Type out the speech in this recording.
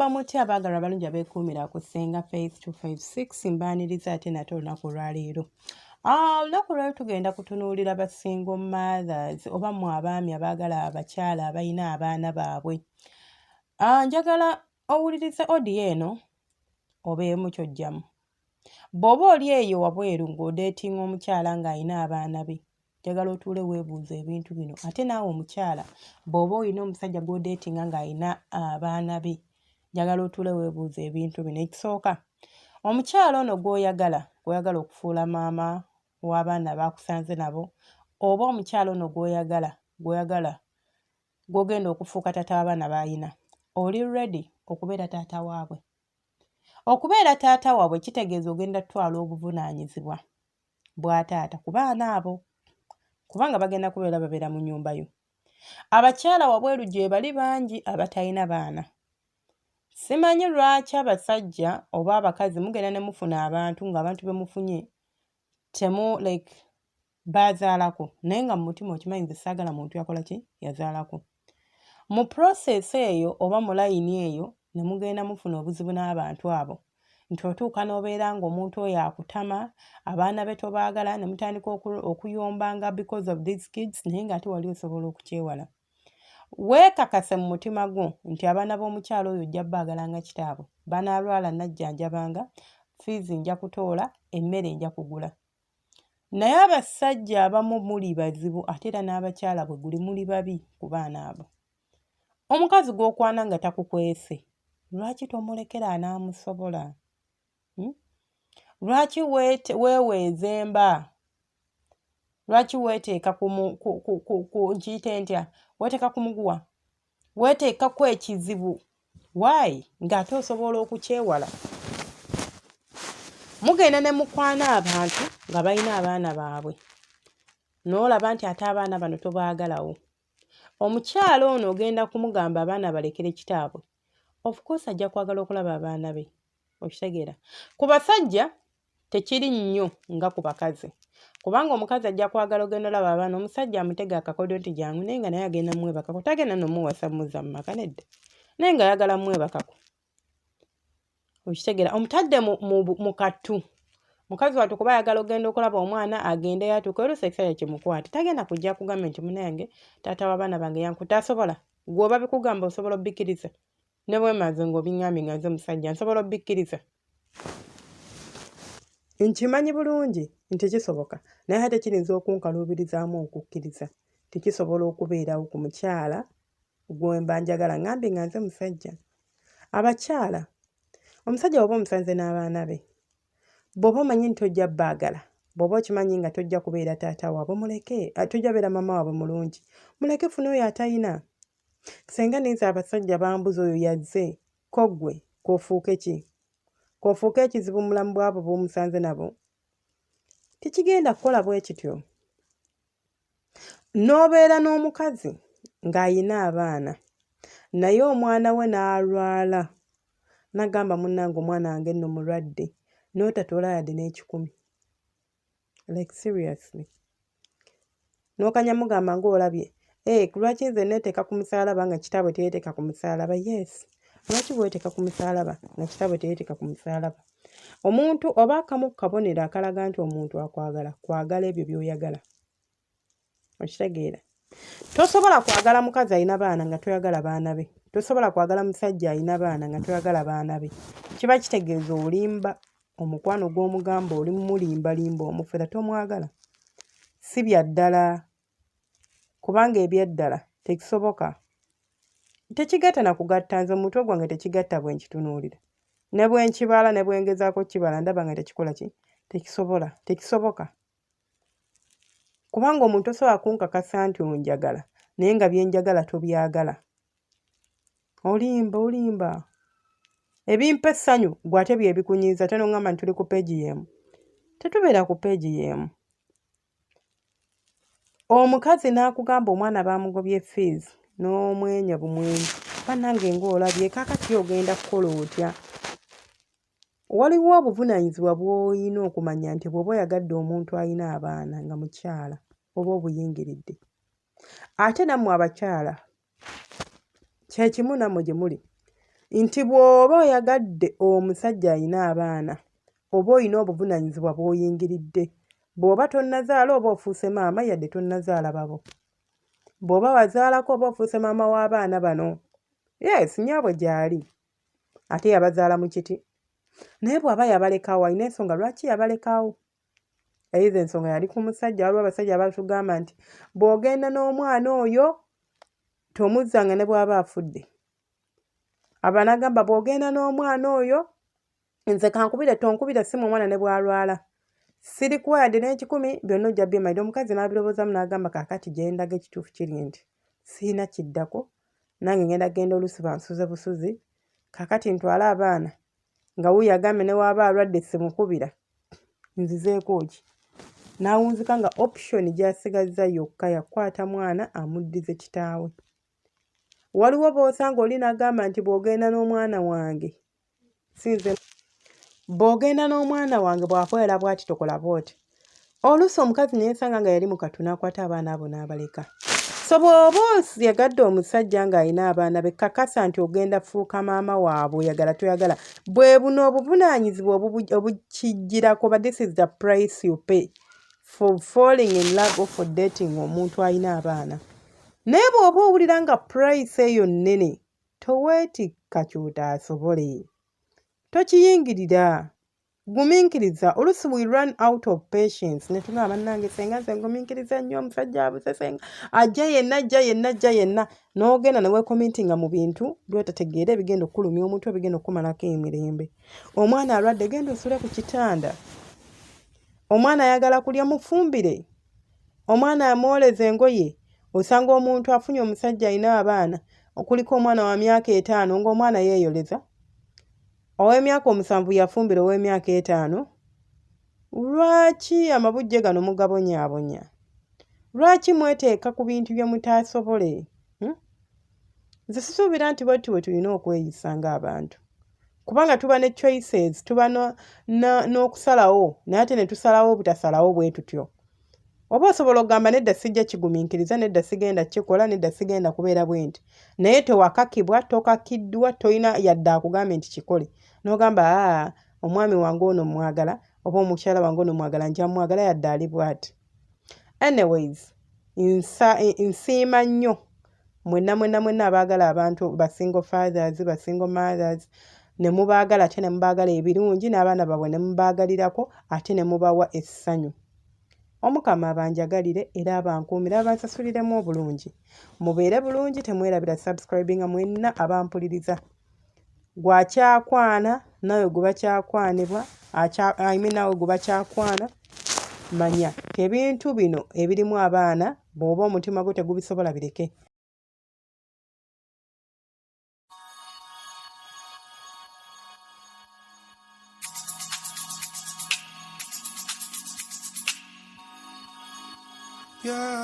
Mulaba mutya abaagalwa abalungi abeekuumira ku Ssenga Faith 256 mbaaniriza ate nate olunaku olwaleero. Olunaku lwaleero tugenda kutunuulira ba single mothers oba mmwe abaami abaagala abakyala abalina abaana baabwe. Njagala owulirize audio eno obeemu ky'oggyamu. Bw'oba oli eyo wabweru ng'odeetinga omukyala ng'alina abaana be, njagala otuule weebuuza ebintu bino. Ate naawe omukyala bw'oba olina omusajja gw'odeetinga ng'alina abaana be, njagala otuule weebuuza ebintu bino. Ekisooka, omukyala ono gw'oyagala okufuula maama w'abaana baakusanze nabo, oba omukyala ono gw'ogenda okufuuka taata w'abaana b'alina, oli ready okubeera taata waabwe? Okubeera taata waabwe kitegeeza ogenda tutwala obuvunaanyizibwa bwa taata ku baana abo, kubanga bagenda kubeera babeera mu nnyumba yo. Abakyala wabweru gye bali bangi abatalina baana. Simanyi lwaki abasajja oba abakazi mugenda ne mufuna abantu ng'abantu be mufunye baazaalako, naye nga mu mutima okimanyi nze saagala muntu yakola ki? Yazaalako. Mu process eyo oba mu layini eyo ne mugenda mufuna obuzibu n'abantu abo, nti otuuka n'obeera ng'omuntu oyo akutama, abaana be tobaagala, ne mutandika okuyombanga because of these kids, naye ng'ate wali osobola okukyewala. Weekakase mu mutima gwo nti abaana b'omukyala oyo ojja baagalanga kitaabwe, banaalwala najjanjabanga, fees nja kutoola, emmere nja kugula. Naye abasajja abamu muli bazibu ate era n'abakyala bwe guli muli babi ku baana abo. Omukazi gw'okwana nga takukwese, lwaki tomulekera anaamusobola? Lwaki weeweezemba? Lwaki weeteeka nkiyite ntya? Weeteeka ku muguwa? Weeteeka ku ekizibu? Why? Ng'ate osobola okukyewala. Mugenda ne mukwana abantu nga balina abaana baabwe, n'olaba nti ate abaana bano tobaagalawo. Omukyala ono ogenda kumugamba abaana balekere kitaabwe, of course ajja kwagala okulaba abaana be. Okitegeera? Ku basajja tekiri nnyo nga ku bakazi, kubanga omukazi ajja kwagala ogenda olaba abaana, omusajja amutega akakodo nti jangu, naye nga naye agenda mwebakako, tagenda n'omuwasa muzza mu maka nedda, naye nga ayagala mwebakako. Okitegeera? Omutadde mu kattu. Mukazi wattu kuba ayagala ogenda okulaba omwana agende yatuuka oluusi ekiseera kimukwate, tagenda kujja kugamba nti munange taata w'abaana bange yankutte. Asobola? Gw'oba bikugamba osobola obikkiriza? Ne bwe maze ng'obiŋŋambye nga nze musajja nsobola obikkiriza? Nkimanyi bulungi nti kisoboka, naye ate kirinza okunkaluubirizaamu okukkiriza tikisobola okubeerawo ku mukyala gwe mba njagala ŋŋambye nga nze musajja. Abakyala, omusajja bw'oba omusanze n'abaana be, bw'oba omanyi nti tojja baagala, bw'oba okimanyi nga tojja kubeera taata waabwe, muleke. Tojja beera maama waabwe mulungi, muleke fune oyo atayina. Senga niize abasajja bambuza oyo yazze, ko ggwe k'ofuuke ki? K'ofuuka ekizibu mu bulamu bwabo bw'omusanze nabo? Tikigenda kukola bwe kityo. N'obeera n'omukazi ng'ayina abaana, naye omwana we n'alwala, n'agamba munnange omwana wange nno mulwadde, n'otatoola yadde n'ekikumi. Like seriously. N'okanya mugamba ng'olabye, lwaki nze neeteeka ku musaalaba nga kitaabwe teyeeteeka ku musaalaba? Yes. Lwaki weeteeka ku musaalaba nga kitaabwe teyeeteeka ku musaalaba? Omuntu oba akamu kabonero akalaga nti omuntu akwagala, kwagala ebyo by'oyagala. Okitegeera? Tosobola kwagala mukazi alina baana nga toyagala baana be. Tosobola kwagala musajja alina baana nga toyagala baana be. Kiba kitegeeza olimba omukwano gw'omugamba, oli mulimbalimba omufera, tomwagala. Si bya ddala, kubanga eby'eddala tekisoboka. Tekigatta na kugatta, nze omutwe gwange tekigatta bwe nkitunuulira. Ne bwe nkibala ne bwe ngezaako kibala ndaba nga tekikola ki? Tekisoboka. Kubanga omuntu osobola kunkakasa nti onjagala, naye nga bye njagala tobyagala. Olimba. Ebimpa essanyu gwe ate bye bikunyiiza, ate n'oŋŋamba nti tuli ku peegi y'emu. Tetubeera ku peegi y'emu. Omukazi n'akugamba omwana baamugobye fees, n'omwenya bumwenyi. Bannange ng'olabye, kaakati ogenda kukola otya? Waliwo obuvunaanyizibwa bw'olina okumanya nti bw'oba oyagadde omuntu alina abaana nga mukyala oba obuyingiridde. Ate nammwe abakyala, kye kimu nammwe gye muli. nti bw'oba oyagadde omusajja alina abaana oba olina obuvunaanyizibwa bw'oyingiridde. Bw'oba tonnazaala oba ofuuse maama yadde tonnazaala babo. Bw'oba wazaalako oba ofuuse maama w'abaana bano. Yes, nnyabwe gy'ali. Ate yabazaala mu kiti. Naye bw'aba yabalekawo alina ensonga lwaki yabalekawo. Eyizo ensonga yali ku musajja, waliwo abasajja abatugamba nti bw'ogenda n'omwana oyo tomuzzanga ne bw'aba afudde. Abanagamba bw'ogenda n'omwana oyo nze kankubire tonkubira simu omwana ne bw'alwala. Sirikuwa yadde n'ekikumi byonna ojja byemalira. Omukazi n'abirowoozamu n'agamba kaakati gye ndaga ekituufu kiri nti sirina kiddako nange ngenda oluusi bansuze busuzi. Kaakati ntwala abaana nga wuuyo agambye ne waaba alwadde simukubira. Nzizeeko ki? N'awunzika nga option gy'asigazza yokka yakwata mwana amuddize kitaawe. Waliwo b'osanga oli n'agamba nti bw'ogenda n'omwana wange sinze bw'ogenda n'omwana wange bw'akolera bw'ati tokola bw'oti. Oluusi omukazi ne yeesanga nga yali mu katu n'akwata abaana abo n'abaleka. So bw'oba yagadde omusajja ng'alina abaana be kakasa nti ogenda fuuka maama waabwe oyagala toyagala. Bwe buno obuvunaanyizibwa obukijjirako but this is the price you pay for falling in love or for dating omuntu alina abaana. Naye bw'oba owulira nga price eyo nnene toweetikka ky'otaasobole. Tokiyingirira. Gumiikiriza. Oluusi we run out of patience. Ne tugamba bannange senga nze ngumiikiriza nnyo omusajja abuse senga ajja yenna n'ogenda ne weekomentinga mu bintu by'otategeera ebigenda okkulumya omuntu ebigenda okukumalako emirembe. Omwana alwadde genda osule ku kitanda. Omwana ayagala kulya mufumbire. Omwana amwoleza engoye. Osanga omuntu afunye omusajja alina abaana okuliko omwana wa myaka 5 ng'omwana yeeyoleza. Ow'emyaka 7 yafumbira ow'emyaka 5. Lwaki amabujje gano mugabonyaabonya? Lwaki mweteeka ku bintu bye mutaasobole? Nze sisuubira nti bwe tulina okweyisa ng'abantu. Kubanga tuba ne choices, tuba n'okusalawo, naye ate ne tusalawo butasalawo bwe tutyo. Oba osobola okugamba nedda sijja kigumiikiriza, nedda sigenda kikola, nedda sigenda kubeera bwe nti. Naye tewakakibwa, tokakiddwa, toyina yadde akugambye nti kikole. N'ogamba omwami wange ono mwagala oba omukyala wange ono mwagala nja mwagala yadde ali bw'ati. Anyways, nsiima nnyo mwenna abaagala abantu ba single fathers, ba single mothers, ne mubaagala ate ne mubaagala ebirungi n'abaana baabwe ne mubaagalirako ate ne mubawa essanyu. Omukama abanjagalire era abankuumire abansasuliremu obulungi. Mubeere bulungi temwerabira subscribinga mwenna abampuliriza. Gwakyakwana nawe guba kyakwanibwa nawe guba kyakwana. Manya ebintu bino ebirimu abaana bw'oba omutima gwo tegubisobola bireke. Yeah.